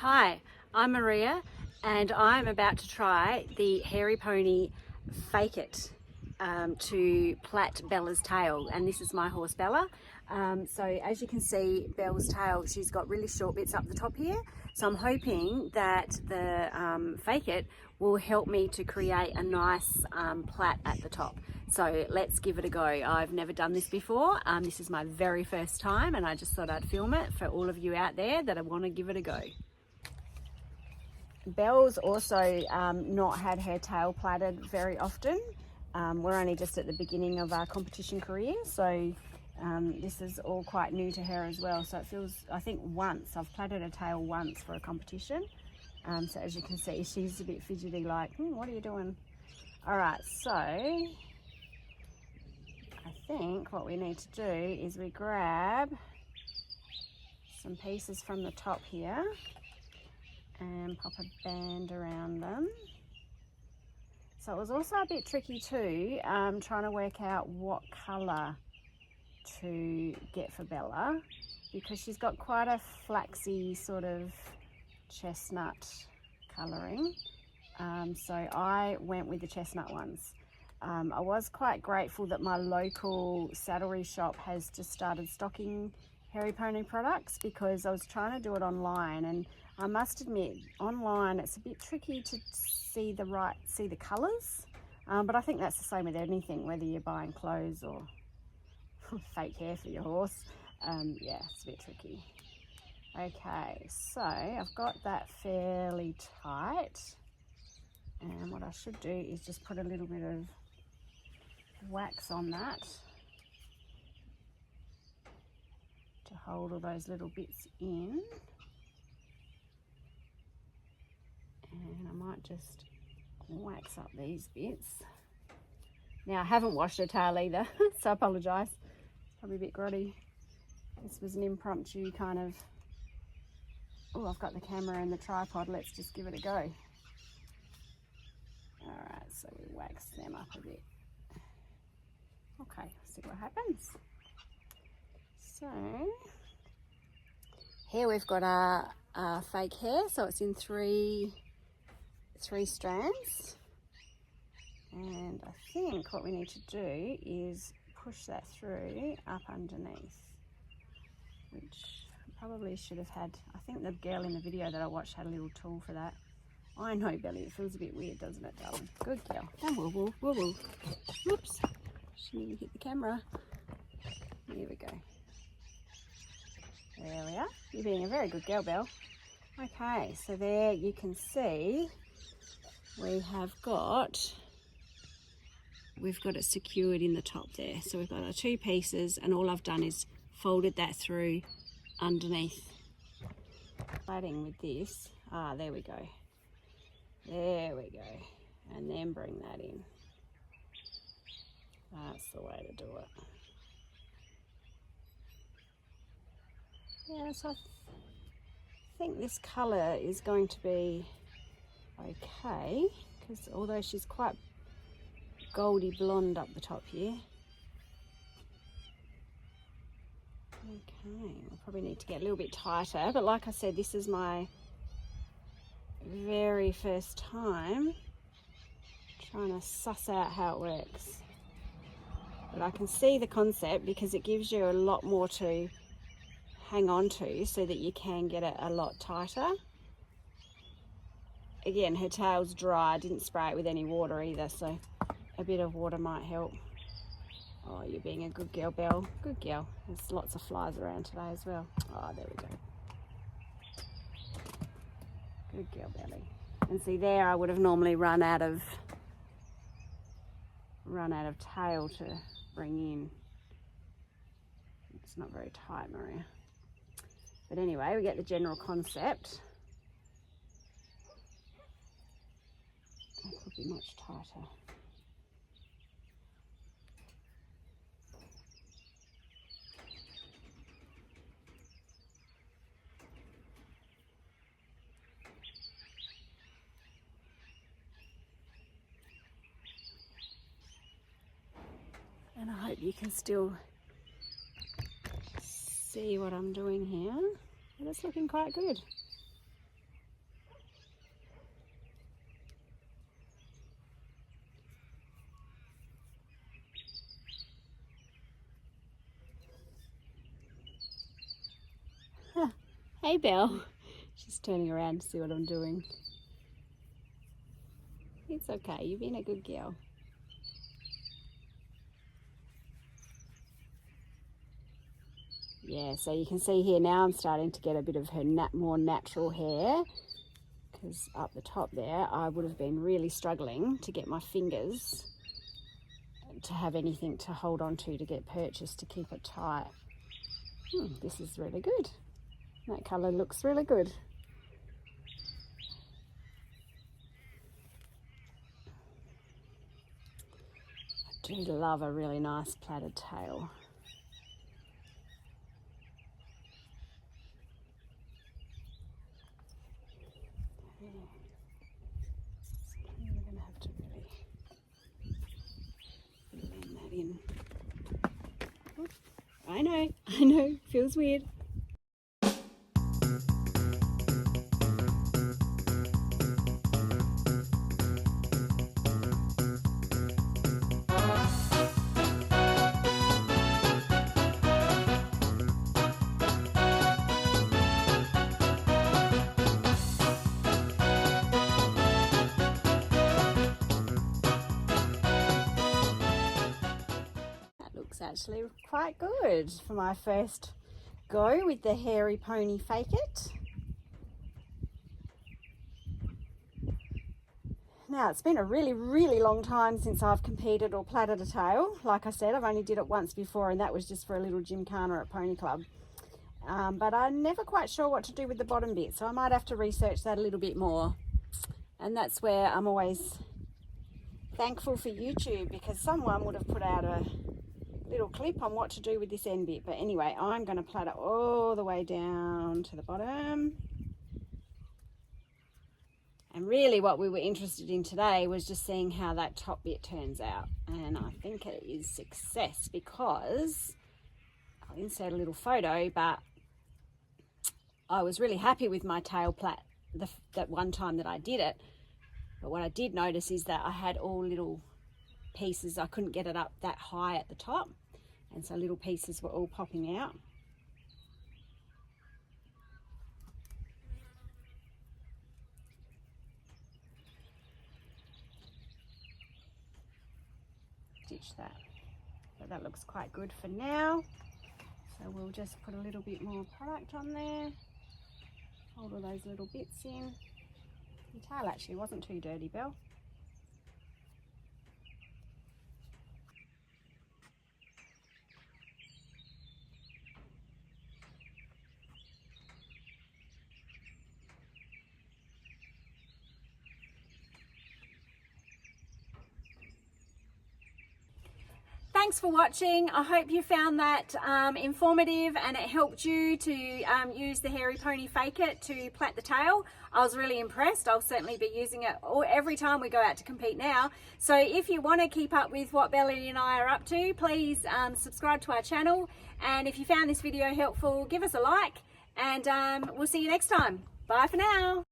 Hi, I'm Maria and I'm about to try the Hairy Pony Fake It to plait Bella's tail, and this is my horse Bella. So as you can see, Bella's tail, she's got really short bits up the top here, so I'm hoping that the Fake It will help me to create a nice plait at the top. So let's give it a go. I've never done this before. This is my very first time, and I just thought I'd film it for all of you out there that want to give it a go. Belle's also not had her tail plaited very often. We're only just at the beginning of our competition career, so this is all quite new to her as well. So it feels, I think once, I've plaited a tail once for a competition. So as you can see, she's a bit fidgety, like, what are you doing? All right, so I think what we need to do is we grab some pieces from the top here and pop a band around them. So it was also a bit tricky too, trying to work out what colour to get for Bella, because she's got quite a flaxy sort of chestnut colouring. So I went with the chestnut ones. I was quite grateful that my local saddlery shop has just started stocking Hairy Pony products, because I was trying to do it online, and I must admit, online it's a bit tricky to see the colours, but I think that's the same with anything, whether you're buying clothes or fake hair for your horse. Yeah, it's a bit tricky. Okay, so I've got that fairly tight, and what I should do is just put a little bit of wax on that to hold all those little bits in. And I might just wax up these bits. Now I haven't washed her tail either, so I apologise. It's probably a bit grotty. This was an impromptu kind of, oh, I've got the camera and the tripod, let's just give it a go. Alright, so we wax them up a bit. Okay, see what happens. So, here we've got our fake hair, so it's in three strands, and I think what we need to do is push that through up underneath, which I probably should have had. I think the girl in the video that I watched had a little tool for that. I know, Belly, it feels a bit weird, doesn't it, darling? Good girl. And woo. Whoops, she nearly hit the camera. Here we go. There we are. You're being a very good girl, Belle. Okay, so there you can see we've got it secured in the top there. So we've got our two pieces, and all I've done is folded that through underneath. Plaiting with this, there we go. There we go. And then bring that in. That's the way to do it. Yeah, so I think this colour is going to be okay, because although she's quite goldy blonde up the top here. Okay, we'll probably need to get a little bit tighter, but like I said, this is my very first time trying to suss out how it works. But I can see the concept, because it gives you a lot more to hang on to so that you can get it a lot tighter. Again, her tail's dry, I didn't spray it with any water either, so a bit of water might help. Oh, you're being a good girl, Belle. Good girl. There's lots of flies around today as well. Oh, there we go. Good girl, Belly. And see there, I would have normally run out of tail to bring in. It's not very tight, Maria. But anyway, we get the general concept. That could be much tighter. And I hope you can still see what I'm doing here, but it's looking quite good. Hey, Belle. She's turning around to see what I'm doing. It's okay, you've been a good girl. Yeah, so you can see here now I'm starting to get a bit of her more natural hair, because up the top there I would have been really struggling to get my fingers to have anything to hold on to get purchased to keep it tight. This is really good. That colour looks really good. I do love a really nice plaited tail. We're going to have to really blend that in. I know, feels weird. Actually quite good for my first go with the hairy pony fake it. Now it's been a really long time since I've competed or plaited a tail. Like I said, I've only did it once before, and that was just for a little gymkhana at Pony Club. But I'm never quite sure what to do with the bottom bit, so I might have to research that a little bit more. And that's where I'm always thankful for YouTube, because someone would have put out a little clip on what to do with this end bit. But anyway, I'm going to plait it all the way down to the bottom. And really what we were interested in today was just seeing how that top bit turns out. And I think it is success, because I'll insert a little photo, but I was really happy with my tail plait that one time that I did it. But what I did notice is that I had all little pieces. I couldn't get it up that high at the top, and so little pieces were all popping out. Stitch that, but that looks quite good for now. So we'll just put a little bit more product on there, hold all those little bits in. The tail actually wasn't too dirty, Belle. Thanks for watching. I hope you found that informative and it helped you to use the hairy pony fake it to plait the tail. I was really impressed. I'll certainly be using it every time we go out to compete now. So if you want to keep up with what Belly and I are up to, please subscribe to our channel. And if you found this video helpful, give us a like, and we'll see you next time. Bye for now.